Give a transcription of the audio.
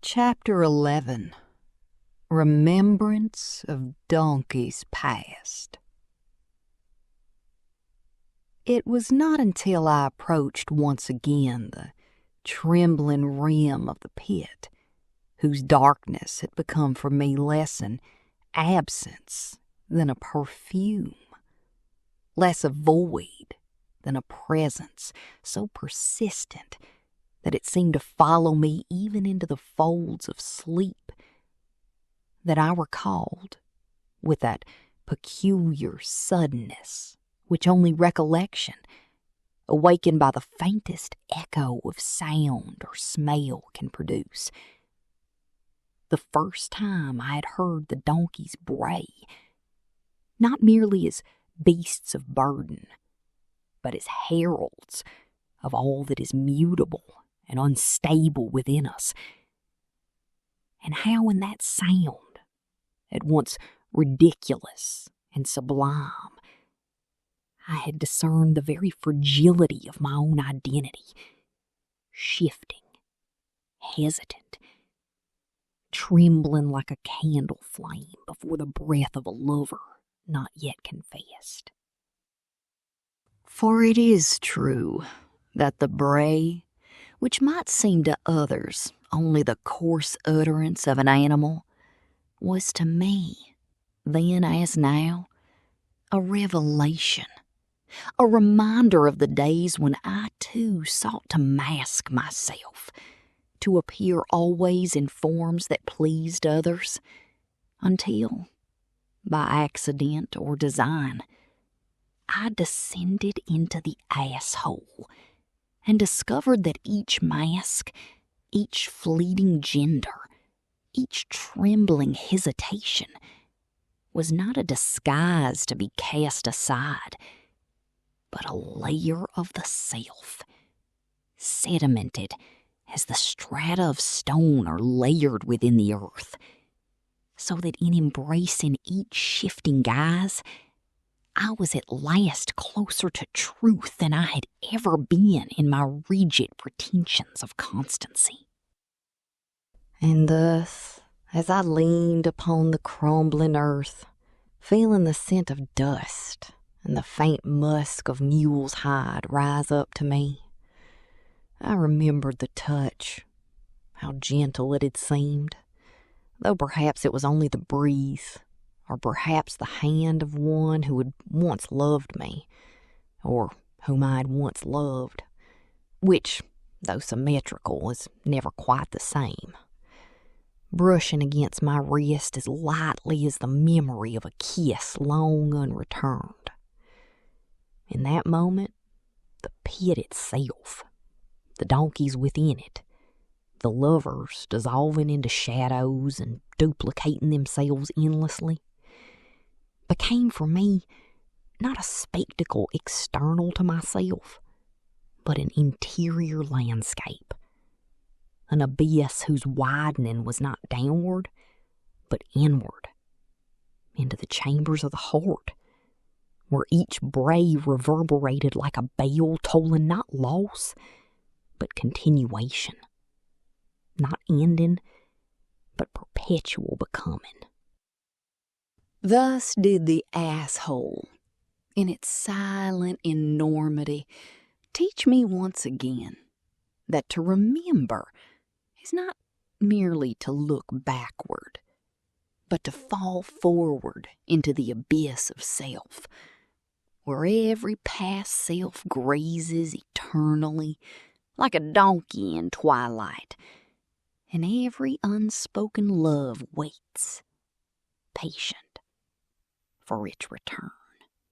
Chapter 11. Remembrance of Donkeys Past. It was not until I approached once again the trembling rim of the pit, whose darkness had become for me less an absence than a perfume, less a void than a presence so persistent that it seemed to follow me even into the folds of sleep, that I recalled, with that peculiar suddenness which only recollection, awakened by the faintest echo of sound or smell, can produce, the first time I had heard the donkeys bray, not merely as beasts of burden, but as heralds of all that is mutable and unstable within us, and how in that sound, at once ridiculous and sublime, I had discerned the very fragility of my own identity, shifting, hesitant, trembling like a candle flame before the breath of a lover not yet confessed. For it is true that the bray, which might seem to others only the coarse utterance of an animal, was to me, then as now, a revelation, a reminder of the days when I too sought to mask myself, to appear always in forms that pleased others, until, by accident or design, I descended into the asshole and discovered that each mask, each fleeting gender, each trembling hesitation was not a disguise to be cast aside, but a layer of the self, sedimented as the strata of stone are layered within the earth, so that in embracing each shifting guise, I was at last closer to truth than I had ever been in my rigid pretensions of constancy. And thus, as I leaned upon the crumbling earth, feeling the scent of dust and the faint musk of mule's hide rise up to me, I remembered the touch, how gentle it had seemed, though perhaps it was only the breeze, or perhaps the hand of one who had once loved me, or whom I had once loved, which, though symmetrical, is never quite the same, brushing against my wrist as lightly as the memory of a kiss long unreturned. In that moment, the pit itself, the donkeys within it, the lovers dissolving into shadows and duplicating themselves endlessly, became for me not a spectacle external to myself, but an interior landscape, an abyss whose widening was not downward, but inward, into the chambers of the heart, where each bray reverberated like a bell tolling not loss, but continuation, not ending, but perpetual becoming. Thus did the asshole, in its silent enormity, teach me once again that to remember is not merely to look backward, but to fall forward into the abyss of self, where every past self grazes eternally like a donkey in twilight, and every unspoken love waits, patient, for its return.